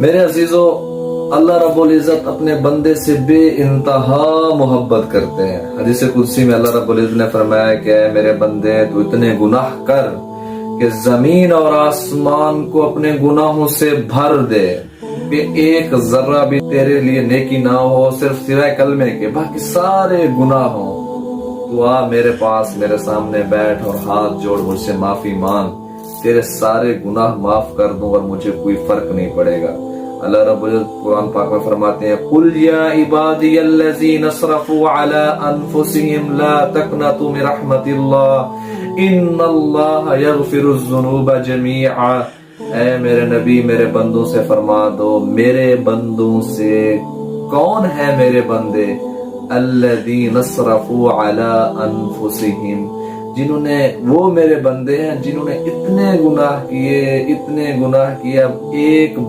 میرے عزیزو، اللہ رب العزت اپنے بندے سے بے انتہا محبت کرتے ہیں۔ حدیث قدسی میں اللہ رب العزت نے فرمایا کہ اے میرے بندے، تو اتنے گناہ کر کہ زمین اور آسمان کو اپنے گناہوں سے بھر دے، کہ ایک ذرہ بھی تیرے لیے نیکی نہ ہو صرف سوائے کلمے کے، باقی سارے گناہ ہوں۔ تو آ میرے پاس، میرے سامنے بیٹھ اور ہاتھ جوڑ مجھ سے معافی مانگ، تیرے سارے گناہ معاف کر دوں اور مجھے کوئی فرق نہیں پڑے گا۔ اللہ رب العزت قرآن پاک میں فرماتے ہیں قُلْ يَا عِبَادِيَ الَّذِينَ اسْرَفُوا عَلَىٰ أَنفُسِهِمْ لَا تَقْنَطُوا مِن رَحْمَتِ اللَّهِ إِنَّ اللَّهَ يَغْفِرُ الذُّنُوبَ جَمِيعًا۔ اے میرے نبی، میرے بندوں سے فرما دو، میرے بندوں سے کون ہے میرے بندے؟ الَّذِينَ اسْرَفُوا عَلَىٰ أَنفُسِهِمْ، جنہوں نے، وہ میرے بندے ہیں جنہوں نے اتنے گناہ کیے، اتنے گناہ کیے، اب ایک